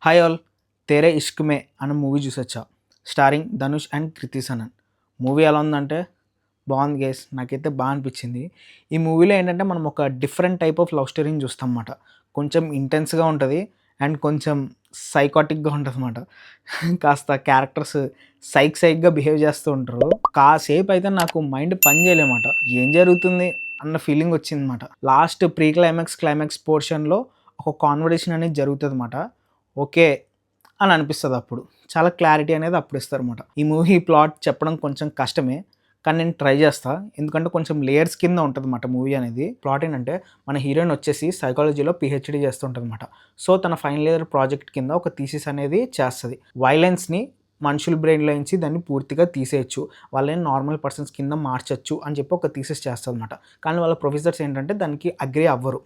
Hi all, 'తేరే ఇష్క్ మే' అనే movie చూసొచ్చా. Starring Dhanush and Kriti Sanon. Movie ఎలా ఉందంటే బాగుంది గైస్. నాకైతే బాగా అనిపించింది. ఈ మూవీలో ఏంటంటే మనం ఒక డిఫరెంట్ టైప్ ఆఫ్ లవ్ స్టోరీని చూస్తాం అన్నమాట. కొంచెం ఇంటెన్స్‌గా ఉంటది అండ్ కొంచెం సైకాటిక్‌గా ఉంటదన్నమాట. కాస్త క్యారెక్టర్స్ సైక్‌గా బిహేవ్ చేస్తూ ఉంటారు. కాసేపు అయితే నాకు మైండ్ పని చేయలేదన్నమాట. ఏం జరుగుతుంది అన్న ఫీలింగ్ వచ్చిందన్నమాట. లాస్ట్ ప్రీ క్లైమాక్స్ పోర్షన్‌లో ఒక కాన్వర్జేషన్ అనేది జరుగుతదన్నమాట. ఓకే అని అనిపిస్తదప్పుడు. చాలా క్లారిటీ అనేది అప్పుడు ఇస్తారనమాట. ఈ మూవీ ప్లాట్ చెప్పడం కొంచెం కష్టమే. కానీ నేను ట్రై చేస్తా. ఎందుకంటే కొంచెం లేయర్స్ కింద ఉంటదన్నమాట మూవీ అనేది. ప్లాట్ ఏంటంటే మన హీరోయిన్ వచ్చేసి సైకాలజీలో పీహెచ్‌డీ చేస్తుంటదన్నమాట. సో, తన ఫైనల్ ఇయర్ ప్రాజెక్ట్ కింద ఒక థీసిస్ అనేది చేస్తది. వయలెన్స్‌ని మనుషుల బ్రెయిన్‌లో నుంచి దాన్ని పూర్తిగా తీసేయొచ్చు. వాళ్ళని నార్మల్ పర్సన్స్ కింద మార్చొచ్చు అని చెప్పి ఒక థీసిస్ చేస్తదన్నమాట. కానీ వాళ్ళ ప్రొఫెసర్స్ ఏంటంటే దానికి అగ్రీ అవ్వరు.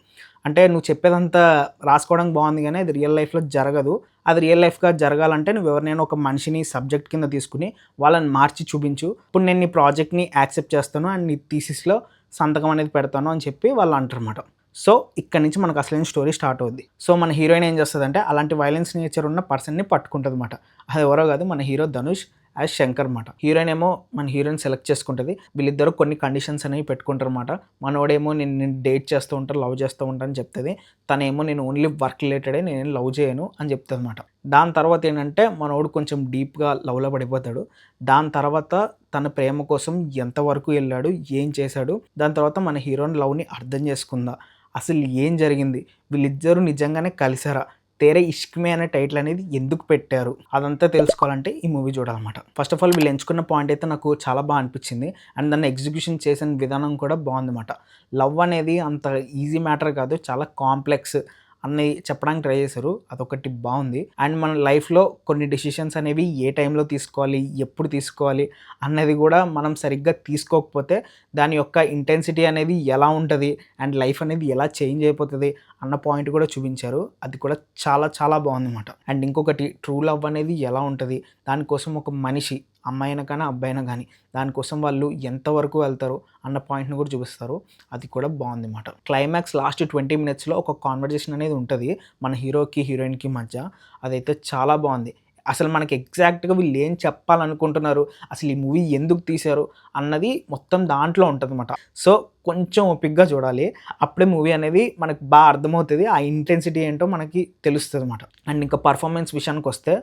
అంటే నువ్వు చెప్పేదంతా రాసుకోవడానికి బాగుంది కానీ అది రియల్ లైఫ్‌లో జరగదు. అది రియల్ లైఫ్‌గా జరగాలంటే నువ్వు ఎవరినైనా ఒక మనిషిని సబ్జెక్ట్ కింద తీసుకొని వాళ్ళని మార్చి చూపించు. ఇప్పుడు నేను నీ ప్రాజెక్ట్‌ని యాక్సెప్ట్ చేస్తాను అండ్ నీ థీసిస్‌లో సంతకం అనేది పెడతాను అని చెప్పి వాళ్ళు అంటారన్నమాట. సో, ఇక్కడి నుంచి మనకు అసలైన స్టోరీ స్టార్ట్ అవుద్ది. సో, మన హీరోయిన్ ఏం చేస్తదంటే అలాంటి వయలెన్స్ నేచర్ ఉన్న పర్సన్‌ని పట్టుకుంటదన్నమాట. అది ఎవరో కాదు, మన హీరో ధనుష్ యాజ్ శంకర్ మాట. హీరోయిన్ ఏమో మన హీరోయిన్ సెలెక్ట్ చేసుకుంటది. వీళ్ళిద్దరూ కొన్ని కండిషన్స్ అనేవి పెట్టుకుంటారన్నమాట. మనోడేమో నేను డేట్ చేస్తూ ఉంటా, లవ్ చేస్తూ ఉంటా అని చెప్తది. తనేమో నేను ఓన్లీ వర్క్ రిలేటెడే, నేనేం లవ్ చేయను అని చెప్తదన్నమాట. దాని తర్వాత ఏంటంటే మనోడు కొంచెం డీప్‌గా లవ్‌లో పడిపోతాడు. దాని తర్వాత తన ప్రేమ కోసం ఎంతవరకు ఎళ్ళాడు, ఏం చేశాడు, దాని తర్వాత మన హీరోయిన్ లవ్‌ని అర్థం చేసుకుందా, అసలు ఏం జరిగింది, వీళ్ళిద్దరూ నిజంగానే కలిసారా, 'తేరే ఇష్క్ మే' అనే టైటిల్ అనేది ఎందుకు పెట్టారు, అదంతా తెలుసుకోవాలంటే ఈ మూవీ చూడాలన్నమాట. ఫస్ట్ ఆఫ్ ఆల్ వీళ్ళు ఎంచుకున్న పాయింట్ అయితే నాకు చాలా బాగా అనిపించింది. అండ్ దాన్ని ఎగ్జిక్యూషన్ చేసిన విధానం కూడా బాగుందన్నమాట. లవ్ అనేది అంత ఈజీ మ్యాటర్ కాదు, చాలా కాంప్లెక్స్ అన్నీ చెప్పడానికి ట్రై చేశారు. అదొకటి బాగుంది. అండ్ మన లైఫ్‌లో కొన్ని డెసిషన్స్ అనేవి ఏ టైంలో తీసుకోవాలి, ఎప్పుడు తీసుకోవాలి అన్నది కూడా మనం సరిగ్గా తీసుకోకపోతే దాని యొక్క ఇంటెన్సిటీ అనేది ఎలా ఉంటది అండ్ లైఫ్ అనేది ఎలా చేంజ్ అయిపోతది అన్న పాయింట్ కూడా చూపించారు. అది కూడా చాలా చాలా బాగుందన్నమాట. అండ్ ఇంకొకటి ట్రూ లవ్ అనేది ఎలా ఉంటది, దానికోసం ఒక మనిషి అమ్మాయినా కానీ అబ్బాయినా కానీ దానికోసం వాళ్ళు ఎంతవరకు వెళ్తారు అన్న పాయింట్‌ని కూడా చూపిస్తారు. అది కూడా బాగుందన్నమాట. క్లైమాక్స్ లాస్ట్ 20 మినిట్స్‌లో ఒక కాన్వర్జేషన్ అనేది ఉంటది మన హీరోకి, హీరోయిన్‌కి మధ్య. అదైతే చాలా బాగుంది. అసలు మనకి ఎగ్జాక్ట్‌గా వీళ్ళు ఏం చెప్పాలనుకుంటున్నారు, అసలు ఈ మూవీ ఎందుకు తీశారు అన్నది మొత్తం దాంట్లో ఉంటదన్నమాట. సో, కొంచెం ఓపికగా చూడాలి. అప్పుడే మూవీ అనేది మనకు బాగా అర్థమవుతది. ఆ ఇంటెన్సిటీ ఏంటో మనకి తెలుస్తదన్నమాట. అండ్ ఇంకా పర్ఫార్మెన్స్ విషయానికొస్తే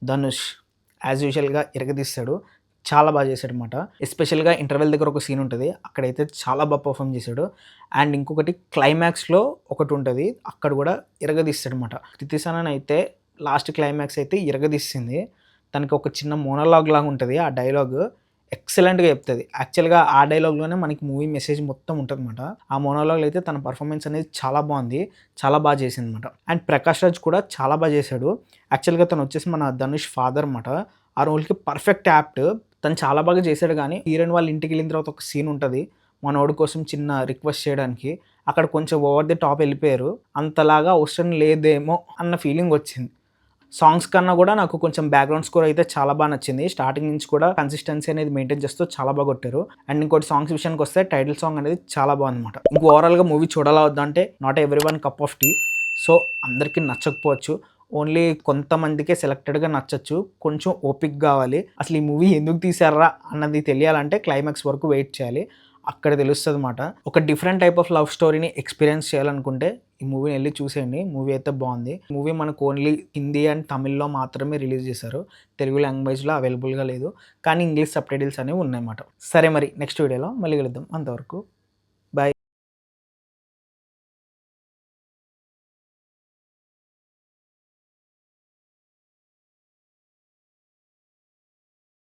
ధనుష్ యాజ్ యూజువల్‌గా ఇరగదీశాడు. చాలా బాగా చేశాడనమాట. ఎస్పెషల్‌గా ఇంటర్వెల్ దగ్గర ఒక సీన్ ఉంటది. అక్కడైతే చాలా బాగా పర్ఫార్మ్ చేశాడు. అండ్ ఇంకొకటి క్లైమాక్స్‌లో ఒకటుంటది. అక్కడ కూడా ఇరగదీస్తాడనమాట. 'కృతి సనన్' అయితే లాస్ట్ క్లైమాక్స్ అయితే ఇరగదీసింది. తనకి ఒక చిన్న మోనోలాగ్ లాగా ఉంటది. ఆ డైలాగ్ ఎక్సలెంట్‌గా చెప్తది. యాక్చువల్‌గా ఆ డైలాగ్‌లోనే మనకి మూవీ మెసేజ్ మొత్తం ఉంటదనమాట. ఆ మోనోలాగ్‌లో అయితే తన పర్ఫార్మెన్స్ అనేది చాలా బాగుంది. చాలా బాగా చేసిందనమాట. అండ్ ప్రకాష్ రాజ్ కూడా చాలా బాగా చేశాడు. యాక్చువల్‌గా తను వచ్చేసి మన ధనుష్ ఫాదర్ అనమాట. ఆ రోల్‌కి పర్ఫెక్ట్ యాప్ట్. తను చాలా బాగా చేశాడు గానీ, హీరోయిన్ వాళ్ళ ఇంటికెళ్ళిన తర్వాత ఒక సీన్ ఉంటది. మనోడి కోసం చిన్న రిక్వెస్ట్ చేయడానికి. అక్కడ కొంచెం ఓవర్ ది టాప్ ఎళ్ళిపోయారు. అంతలాగా అవసరం లేదేమో అన్న ఫీలింగొచ్చింది. సాంగ్స్ కన్నా కూడా నాకు కొంచెం బ్యాక్‌గ్రౌండ్ స్కోర్ అయితే చాలా బా నచ్చింది. స్టార్టింగ్ నుంచి కూడా కన్సిస్టెన్సీ అనేది మెయింటైన్ చేస్తూ చాలా బాగా కొట్టారు. అండ్ ఇంకోటి సాంగ్స్ విషయానికొస్తే టైటిల్ సాంగ్ అనేది చాలా బాగుందన్నమాట. ఇంక ఓవరాల్‌గా మూవీ చూడాలా వద్దా అంటే not everyone cup of tea. So, అందరికీ నచ్చకపోవచ్చు. ఓన్లీ కొంతమందికే సెలెక్టెడ్‌గా నచ్చొచ్చు. కొంచెం ఓపిక గావాలి. అసలు ఈ మూవీ ఎందుకు తీశార్రా అన్నది తెలియాలంటే క్లైమాక్స్ వరకు వెయిట్ చేయాలి. అక్కడ తెలుస్తదన్నమాట. ఒక డిఫరెంట్ టైప్ ఆఫ్ లవ్ స్టోరీని ఎక్స్‌పీరియన్స్ చేయాలనుకుంటే ఈ మూవీని ఎళ్లి చూసేయండి. మూవీ అయితే బావుంది. మూవీ మనకు ఓన్లీ హిందీ అండ్ తమిళ్‌లో మాత్రమే రిలీజ్ చేశారు. తెలుగు లాంగ్వేజ్‌లో అవైలబుల్‌గా లేదు. కానీ ఇంగ్లీష్ సబ్‌టైటిల్స్ అనేవి ఉన్నాయన్నమాట. సరే మరి నెక్స్ట్ వీడియోలో మళ్ళీ కలుద్దాం. అంతవరకు